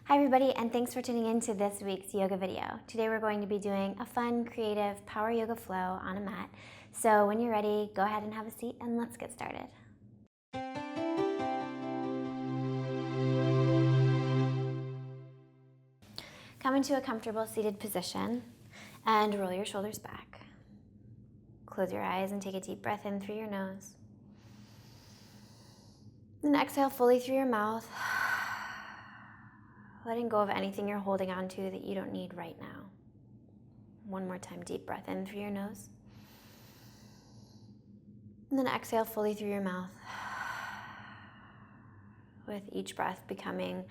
Hi everybody, and thanks for tuning in to this week's yoga video. Today we're going to be doing a fun, creative power yoga flow on a mat. So when you're ready, go ahead and have a seat and let's get started. Come into a comfortable seated position and roll your shoulders back. Close your eyes and take a deep breath in through your nose. And exhale fully through your mouth, letting go of anything you're holding on to that you don't need right now. One more time, deep breath in through your nose. And then exhale fully through your mouth. With each breath becoming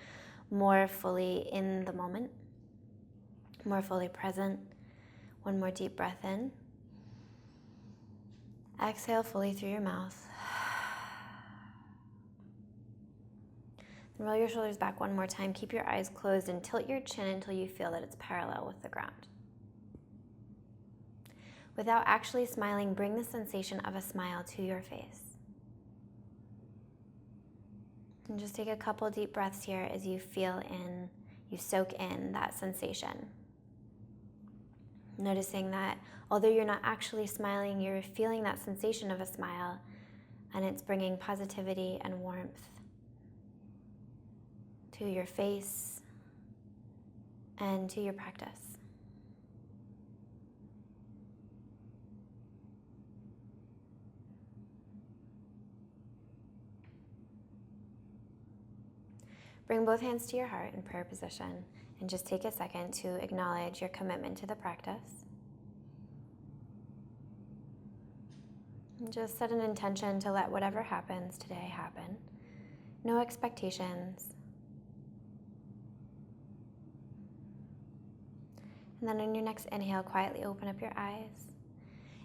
more fully in the moment, more fully present. One more deep breath in. Exhale fully through your mouth. Roll your shoulders back one more time. Keep your eyes closed and tilt your chin until you feel that it's parallel with the ground. Without actually smiling, bring the sensation of a smile to your face. And just take a couple deep breaths here as you soak in that sensation. Noticing that although you're not actually smiling, you're feeling that sensation of a smile, and it's bringing positivity and warmth to your face and to your practice. Bring both hands to your heart in prayer position and just take a second to acknowledge your commitment to the practice. And just set an intention to let whatever happens today happen. No expectations. And then on your next inhale, quietly open up your eyes.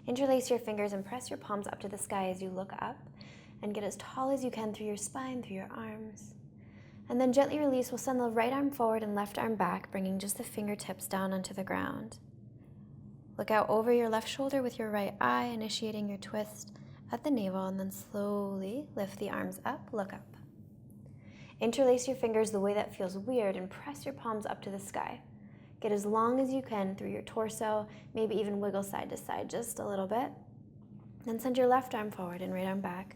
Interlace your fingers and press your palms up to the sky as you look up and get as tall as you can through your spine, through your arms. And then gently release. We'll send the right arm forward and left arm back, bringing just the fingertips down onto the ground. Look out over your left shoulder with your right eye, initiating your twist at the navel, and then slowly lift the arms up, look up. Interlace your fingers the way that feels weird and press your palms up to the sky. Get as long as you can through your torso, maybe even wiggle side to side just a little bit. Then send your left arm forward and right arm back.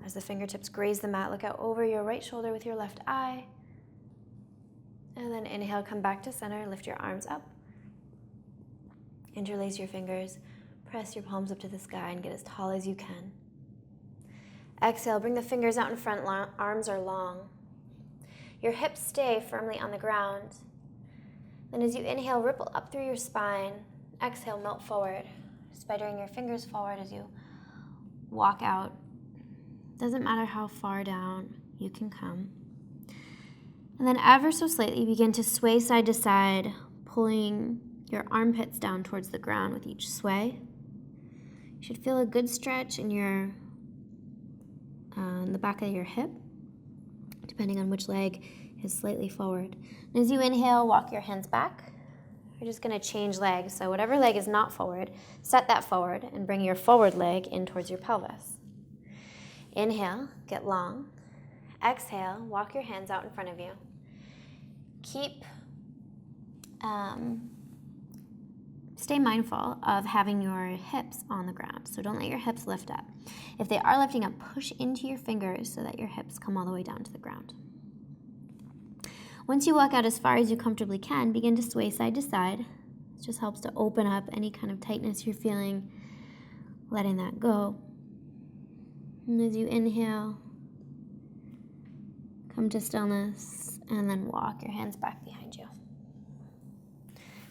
As the fingertips graze the mat, look out over your right shoulder with your left eye. And then inhale, come back to center, lift your arms up. Interlace your fingers, press your palms up to the sky and get as tall as you can. Exhale, bring the fingers out in front, arms are long. Your hips stay firmly on the ground. Then as you inhale, ripple up through your spine. Exhale, melt forward, spidering your fingers forward as you walk out. Doesn't matter how far down you can come. And then ever so slightly begin to sway side to side, pulling your armpits down towards the ground with each sway. You should feel a good stretch in the back of your hip, depending on which leg is slightly forward. And as you inhale, walk your hands back. You're just going to change legs. So whatever leg is not forward, set that forward and bring your forward leg in towards your pelvis. Inhale, get long. Exhale, walk your hands out in front of you. Stay mindful of having your hips on the ground, so don't let your hips lift up. If they are lifting up, push into your fingers so that your hips come all the way down to the ground. Once you walk out as far as you comfortably can, begin to sway side to side. This just helps to open up any kind of tightness you're feeling, letting that go. And as you inhale, come to stillness, and then walk your hands back behind you.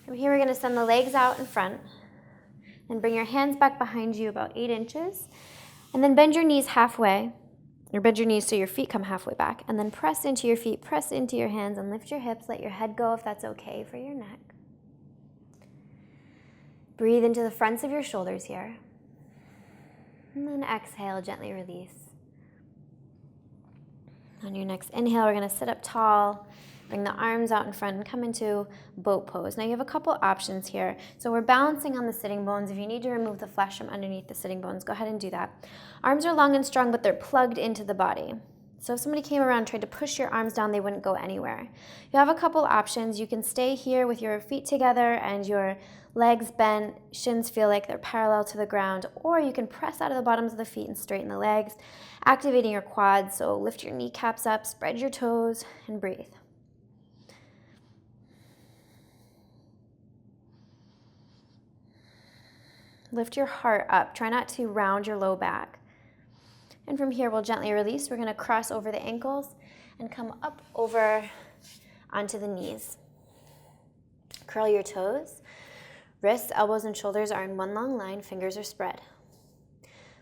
From here, we're going to send the legs out in front, and bring your hands back behind you about 8 inches, and then bend your knees halfway, or bend your knees so your feet come halfway back, and then press into your feet, press into your hands, and lift your hips. Let your head go if that's okay for your neck. Breathe into the fronts of your shoulders here. And then exhale, gently release. On your next inhale, we're going to sit up tall, bring the arms out in front, and come into boat pose. Now you have a couple options here. So we're balancing on the sitting bones. If you need to remove the flesh from underneath the sitting bones, go ahead and do that. Arms are long and strong, but they're plugged into the body. So if somebody came around and tried to push your arms down, they wouldn't go anywhere. You have a couple options. You can stay here with your feet together and your legs bent, shins feel like they're parallel to the ground, or you can press out of the bottoms of the feet and straighten the legs, activating your quads. So lift your kneecaps up, spread your toes, and breathe. Lift your heart up. Try not to round your low back. And from here, we'll gently release. We're going to cross over the ankles and come up over onto the knees. Curl your toes. Wrists, elbows, and shoulders are in one long line. Fingers are spread.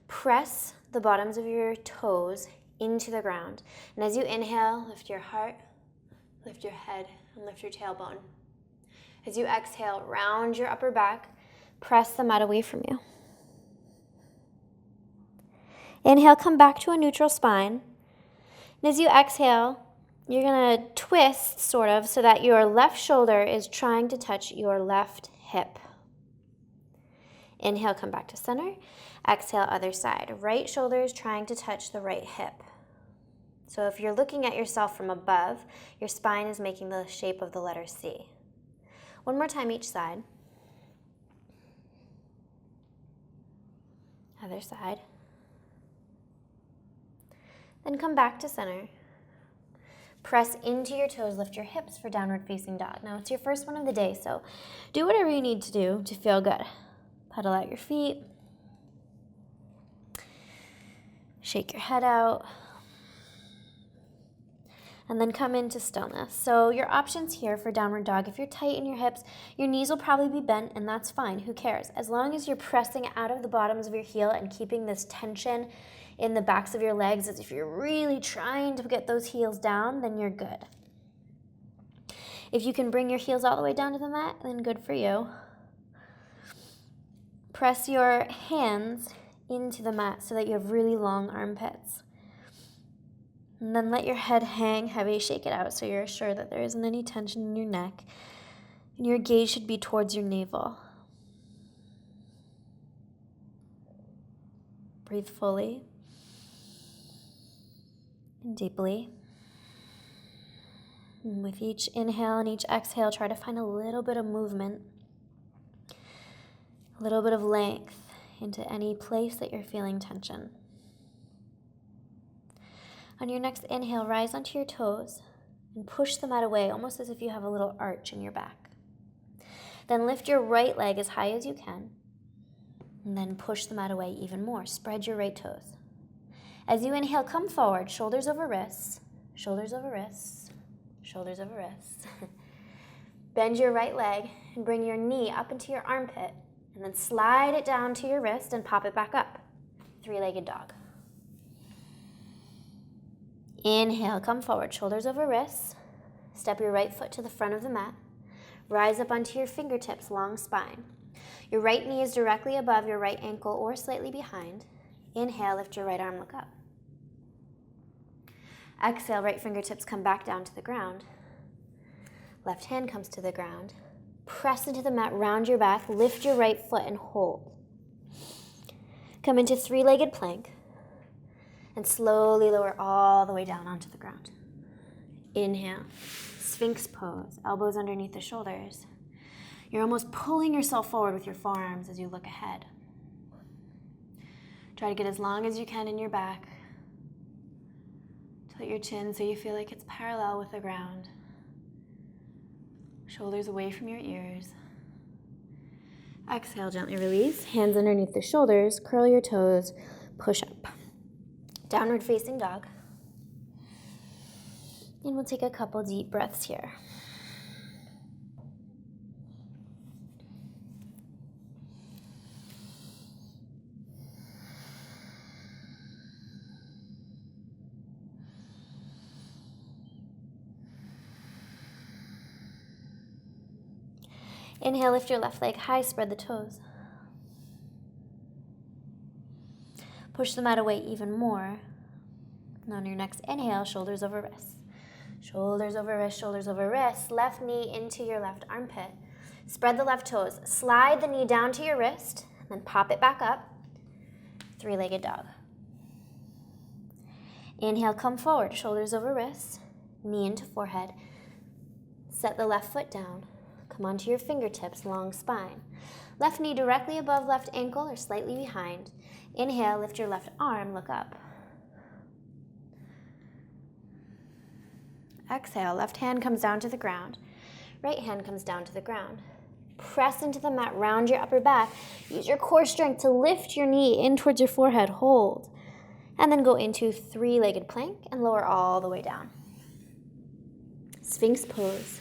Press the bottoms of your toes into the ground. And as you inhale, lift your heart, lift your head, and lift your tailbone. As you exhale, round your upper back. Press the mat away from you. Inhale, come back to a neutral spine. And as you exhale, you're going to twist, sort of, so that your left shoulder is trying to touch your left hip. Inhale, come back to center. Exhale, other side. Right shoulder is trying to touch the right hip. So if you're looking at yourself from above, your spine is making the shape of the letter C. One more time each side. Other side. Then come back to center. Press into your toes, lift your hips for downward facing dog. Now it's your first one of the day, so do whatever you need to do to feel good. Pedal out your feet. Shake your head out. And then come into stillness. So your options here for downward dog, if you're tight in your hips, your knees will probably be bent, and that's fine. Who cares? As long as you're pressing out of the bottoms of your heel and keeping this tension in the backs of your legs, as if you're really trying to get those heels down, then you're good. If you can bring your heels all the way down to the mat, then good for you. Press your hands into the mat so that you have really long armpits. And then let your head hang heavy, shake it out so you're sure that there isn't any tension in your neck. And your gaze should be towards your navel. Breathe fully and deeply. And with each inhale and each exhale, try to find a little bit of movement, a little bit of length into any place that you're feeling tension. On your next inhale, rise onto your toes and push the mat away, almost as if you have a little arch in your back. Then lift your right leg as high as you can, and then push the mat away even more. Spread your right toes. As you inhale, come forward, shoulders over wrists, shoulders over wrists, shoulders over wrists. Bend your right leg and bring your knee up into your armpit, and then slide it down to your wrist and pop it back up. Three-legged dog. Inhale, come forward, shoulders over wrists. Step your right foot to the front of the mat. Rise up onto your fingertips, long spine. Your right knee is directly above your right ankle or slightly behind. Inhale, lift your right arm, look up. Exhale, right fingertips come back down to the ground. Left hand comes to the ground. Press into the mat, round your back, lift your right foot and hold. Come into three-legged plank and slowly lower all the way down onto the ground. Inhale, Sphinx pose, elbows underneath the shoulders. You're almost pulling yourself forward with your forearms as you look ahead. Try to get as long as you can in your back. Tilt your chin so you feel like it's parallel with the ground. Shoulders away from your ears. Exhale, gently release. Hands underneath the shoulders. Curl your toes. Push up. Downward facing dog. And we'll take a couple deep breaths here. Inhale, lift your left leg high, spread the toes. Push the mat away even more. And on your next inhale, shoulders over wrists. Shoulders over wrists, shoulders over wrists. Left knee into your left armpit. Spread the left toes. Slide the knee down to your wrist, then pop it back up. Three-legged dog. Inhale, come forward, shoulders over wrists, knee into forehead. Set the left foot down. Come onto your fingertips, long spine. Left knee directly above left ankle or slightly behind. Inhale, lift your left arm, look up. Exhale, left hand comes down to the ground. Right hand comes down to the ground. Press into the mat, round your upper back. Use your core strength to lift your knee in towards your forehead, hold. And then go into three-legged plank and lower all the way down. Sphinx pose.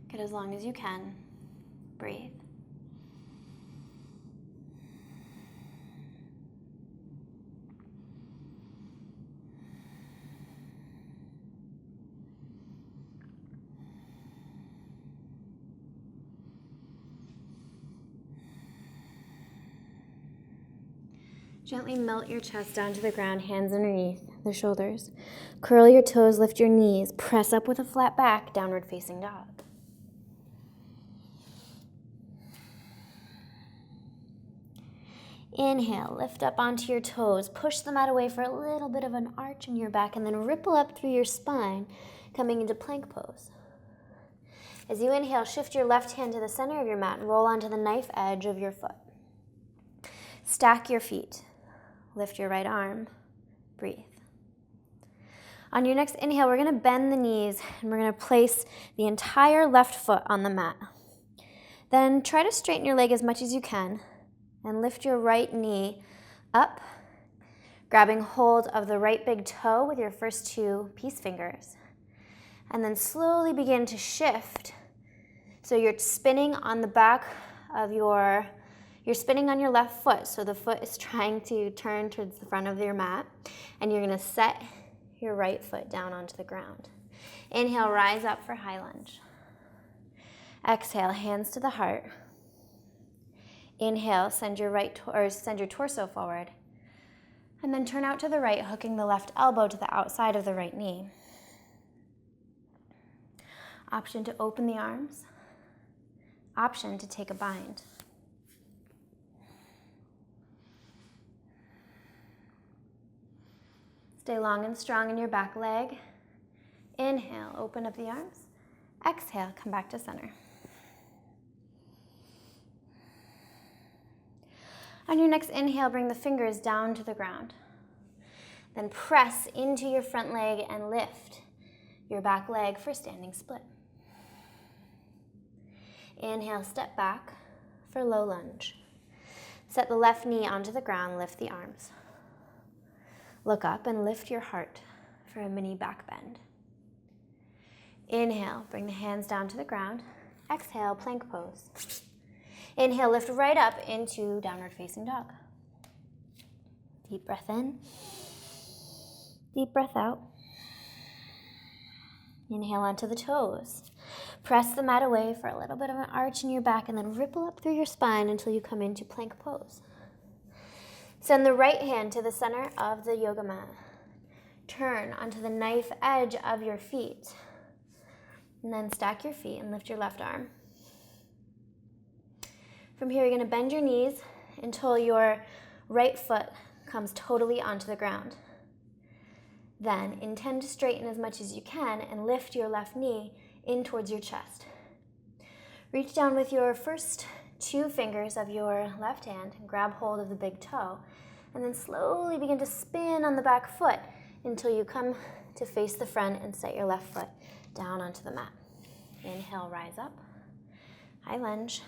Get as long as you can. Breathe. Gently melt your chest down to the ground, hands underneath the shoulders. Curl your toes, lift your knees, press up with a flat back, downward facing dog. Inhale, lift up onto your toes, push the mat away for a little bit of an arch in your back, and then ripple up through your spine, coming into plank pose. As you inhale, shift your left hand to the center of your mat and roll onto the knife edge of your foot. Stack your feet. Lift your right arm, breathe. On your next inhale, we're gonna bend the knees and we're gonna place the entire left foot on the mat. Then try to straighten your leg as much as you can and lift your right knee up, grabbing hold of the right big toe with your first two peace fingers. And then slowly begin to shift. So you're spinning on the back of you're spinning on your left foot, so the foot is trying to turn towards the front of your mat, and you're gonna set your right foot down onto the ground. Inhale, rise up for high lunge. Exhale, hands to the heart. Inhale, send your torso forward, and then turn out to the right, hooking the left elbow to the outside of the right knee. Option to open the arms. Option to take a bind. Stay long and strong in your back leg. Inhale, open up the arms. Exhale, come back to center. On your next inhale, bring the fingers down to the ground. Then press into your front leg and lift your back leg for standing split. Inhale, step back for low lunge. Set the left knee onto the ground, lift the arms. Look up and lift your heart for a mini back bend. Inhale, bring the hands down to the ground. Exhale, plank pose. Inhale, lift right up into downward facing dog. Deep breath in. Deep breath out. Inhale onto the toes. Press the mat away for a little bit of an arch in your back and then ripple up through your spine until you come into plank pose. Send the right hand to the center of the yoga mat. Turn onto the knife edge of your feet. And then stack your feet and lift your left arm. From here, you're going to bend your knees until your right foot comes totally onto the ground. Then intend to straighten as much as you can and lift your left knee in towards your chest. Reach down with your first two fingers of your left hand and grab hold of the big toe, and then slowly begin to spin on the back foot until you come to face the front and set your left foot down onto the mat. Inhale, rise up, high lunge.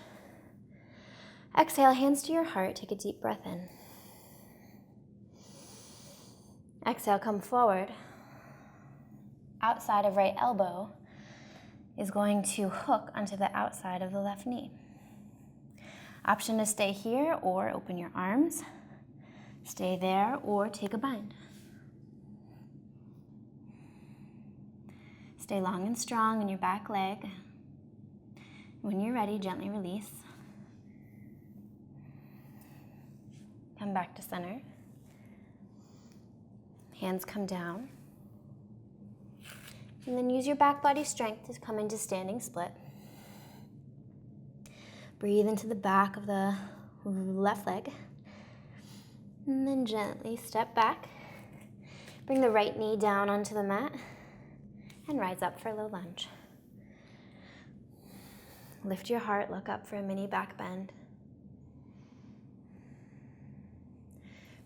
Exhale, hands to your heart, take a deep breath in. Exhale, come forward. Outside of right elbow is going to hook onto the outside of the left knee. Option to stay here or open your arms. Stay there or take a bind. Stay long and strong in your back leg. When you're ready, gently release. Come back to center. Hands come down. And then use your back body strength to come into standing split. Breathe into the back of the left leg. And then gently step back. Bring the right knee down onto the mat and rise up for a low lunge. Lift your heart, look up for a mini back bend.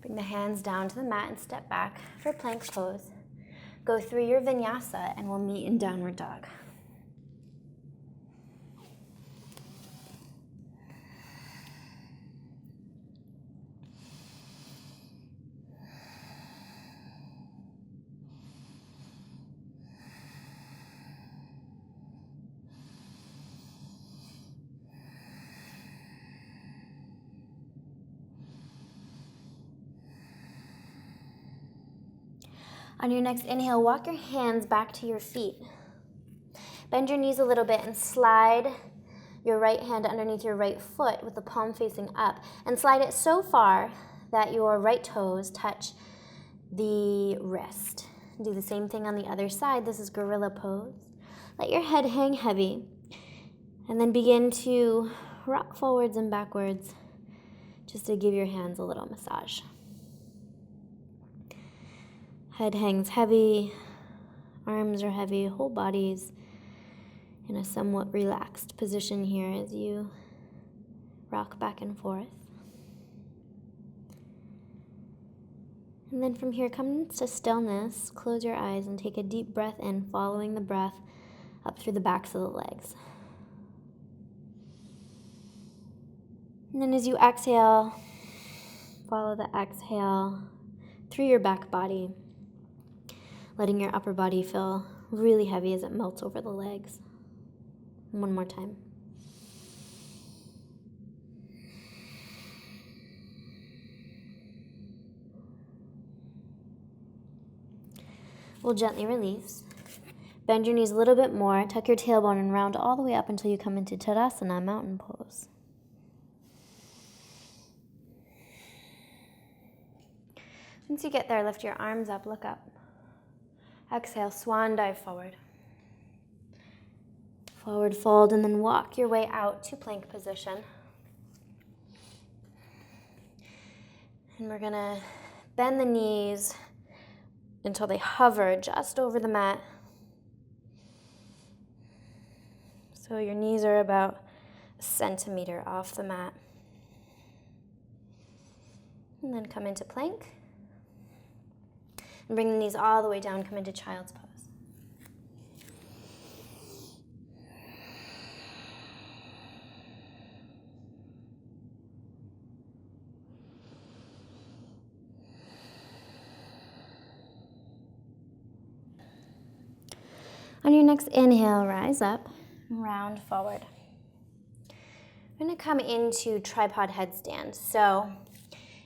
Bring the hands down to the mat and step back for plank pose. Go through your vinyasa and we'll meet in downward dog. On your next inhale, walk your hands back to your feet. Bend your knees a little bit and slide your right hand underneath your right foot with the palm facing up. And slide it so far that your right toes touch the wrist. Do the same thing on the other side. This is gorilla pose. Let your head hang heavy. And then begin to rock forwards and backwards just to give your hands a little massage. Head hangs heavy, arms are heavy, whole body's in a somewhat relaxed position here as you rock back and forth. And then from here, come to stillness, close your eyes and take a deep breath in, following the breath up through the backs of the legs. And then as you exhale, follow the exhale through your back body, letting your upper body feel really heavy as it melts over the legs. One more time. We'll gently release. Bend your knees a little bit more, tuck your tailbone and round all the way up until you come into Tadasana, mountain pose. Once you get there, lift your arms up, look up. Exhale, swan dive forward. Forward fold, and then walk your way out to plank position. And we're gonna bend the knees until they hover just over the mat. So your knees are about a centimeter off the mat. And then come into plank. And bring the knees all the way down, come into child's pose. On your next inhale, rise up, round forward. We're going to come into tripod headstand. So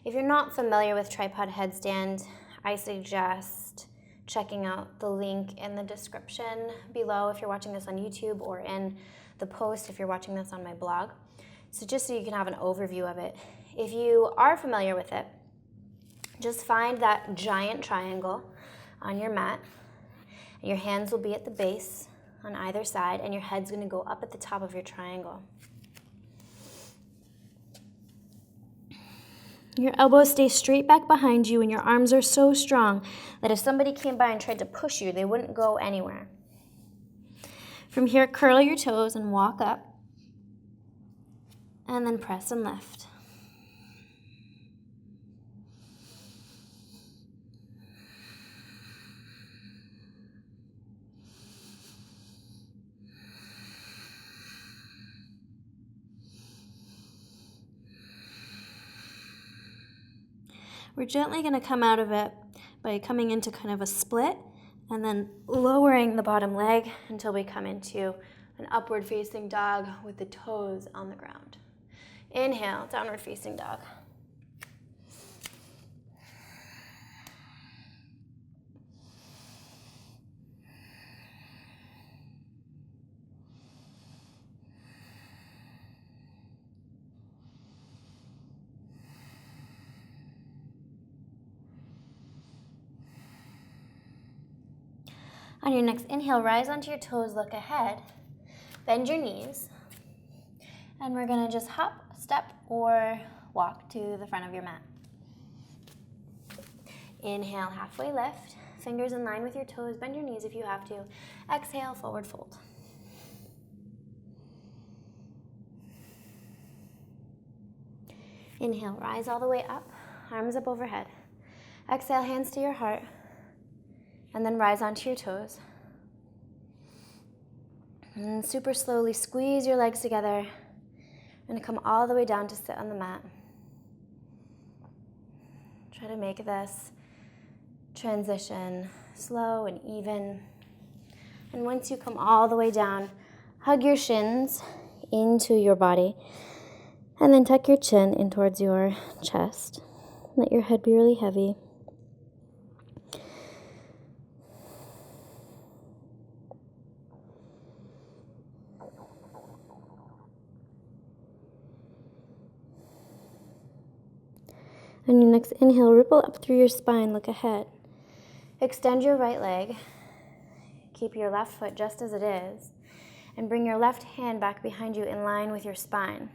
if you're not familiar with tripod headstand, I suggest checking out the link in the description below if you're watching this on YouTube, or in the post if you're watching this on my blog. So just so you can have an overview of it. If you are familiar with it, just find that giant triangle on your mat. Your hands will be at the base on either side, and your head's going to go up at the top of your triangle. Your elbows stay straight back behind you, and your arms are so strong that if somebody came by and tried to push you, they wouldn't go anywhere. From here, curl your toes and walk up, and then press and lift. We're gently going to come out of it by coming into kind of a split and then lowering the bottom leg until we come into an upward facing dog with the toes on the ground. Inhale, downward facing dog. On your next inhale, rise onto your toes, look ahead, bend your knees, and we're gonna just hop, step, or walk to the front of your mat. Inhale, halfway lift. Fingers in line with your toes. Bend your knees if you have to. Exhale, forward fold. Inhale, rise all the way up. Arms up overhead. Exhale, hands to your heart. And then rise onto your toes. And super slowly squeeze your legs together. And come all the way down to sit on the mat. Try to make this transition slow and even. And once you come all the way down, hug your shins into your body. And then tuck your chin in towards your chest. Let your head be really heavy. On your next inhale, ripple up through your spine, look ahead. Extend your right leg. Keep your left foot just as it is. And bring your left hand back behind you in line with your spine.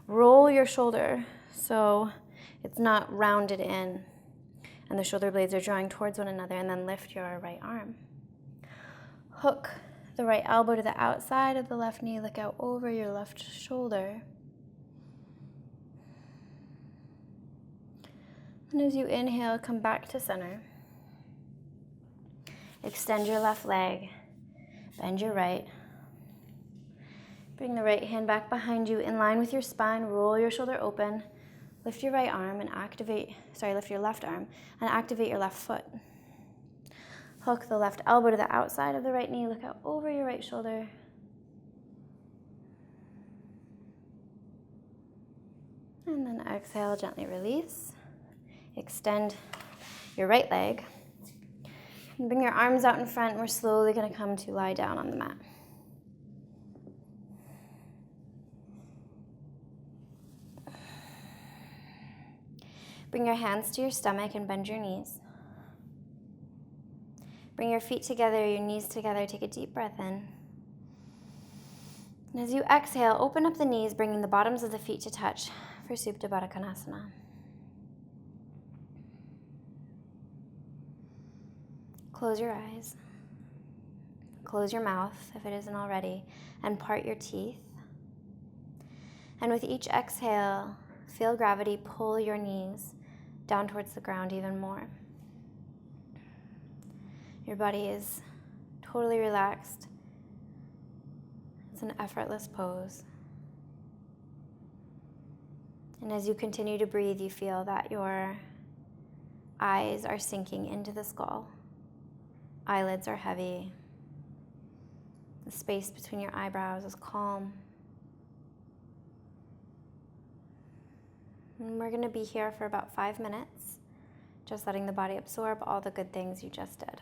Roll your shoulder so it's not rounded in and the shoulder blades are drawing towards one another, and then lift your right arm. Hook the right elbow to the outside of the left knee, look out over your left shoulder. And as you inhale, come back to center. Extend your left leg, bend your right. Bring the right hand back behind you in line with your spine, roll your shoulder open, lift your right arm and lift your left arm and activate your left foot. Hook the left elbow to the outside of the right knee, look out over your right shoulder. And then exhale, gently release. Extend your right leg. And bring your arms out in front. We're slowly going to come to lie down on the mat. Bring your hands to your stomach and bend your knees. Bring your feet together, your knees together. Take a deep breath in. And as you exhale, open up the knees, bringing the bottoms of the feet to touch for Supta Baddha Konasana. Close your eyes. Close your mouth if it isn't already, and part your teeth. And with each exhale, feel gravity pull your knees down towards the ground even more. Your body is totally relaxed. It's an effortless pose. And as you continue to breathe, you feel that your eyes are sinking into the skull. Eyelids are heavy. The space between your eyebrows is calm. And we're going to be here for about 5 minutes, just letting the body absorb all the good things you just did.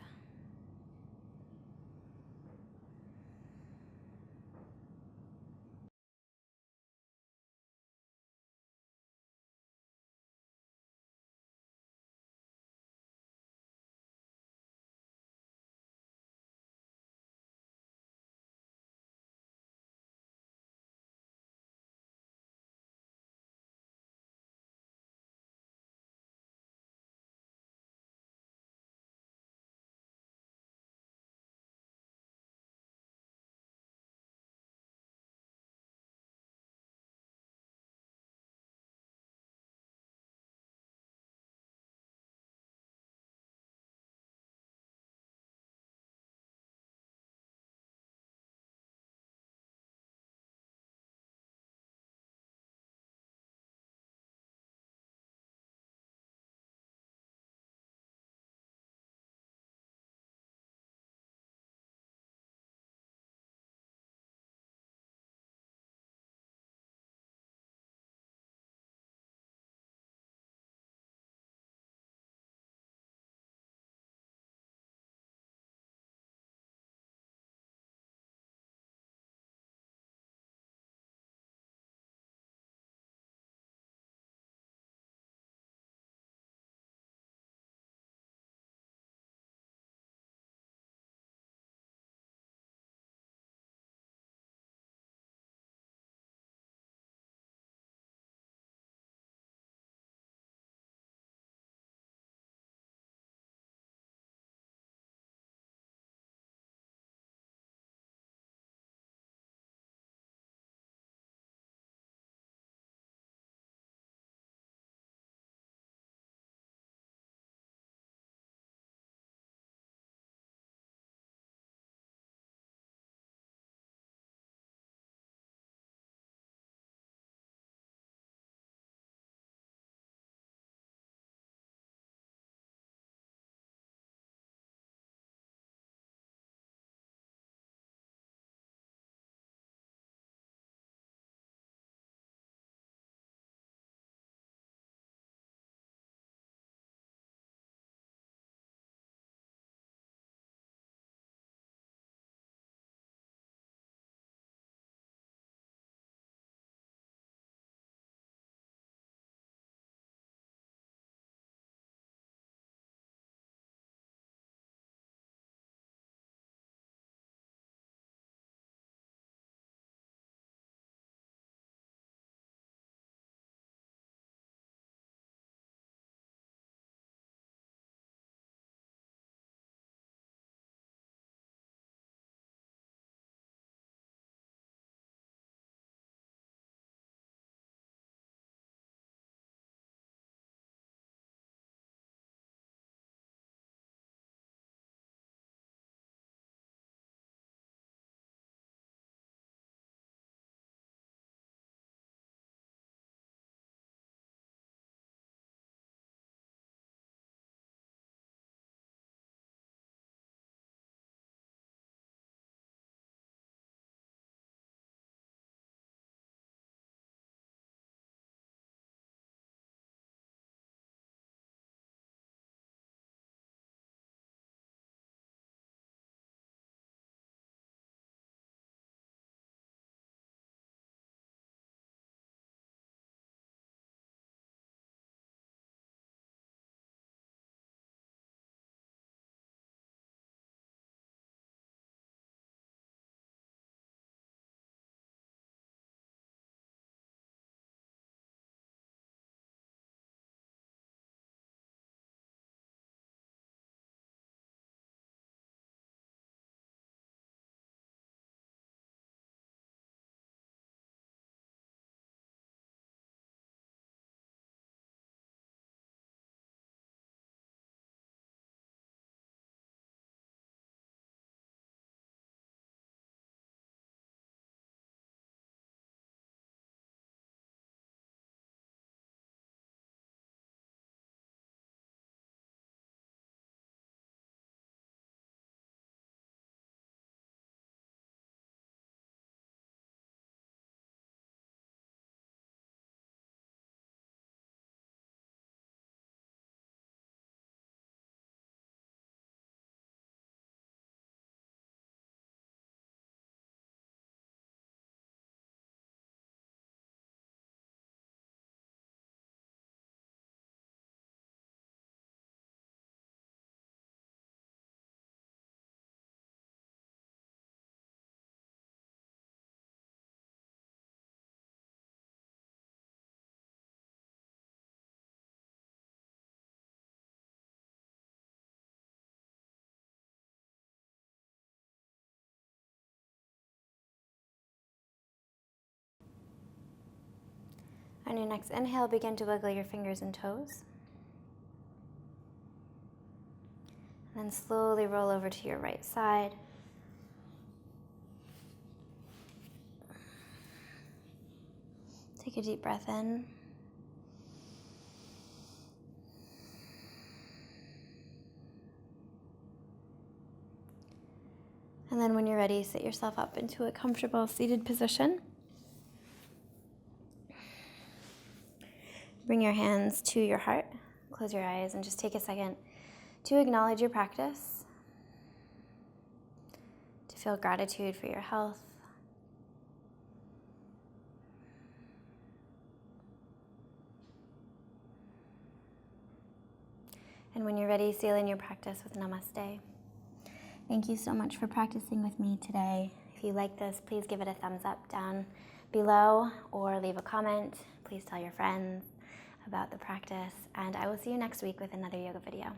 On your next inhale, begin to wiggle your fingers and toes. And then slowly roll over to your right side. Take a deep breath in. And then when you're ready, sit yourself up into a comfortable seated position. Bring your hands to your heart. Close your eyes and just take a second to acknowledge your practice, to feel gratitude for your health. And when you're ready, seal in your practice with Namaste. Thank you so much for practicing with me today. If you like this, please give it a thumbs up down below or leave a comment. Please tell your friends about the practice, and I will see you next week with another yoga video.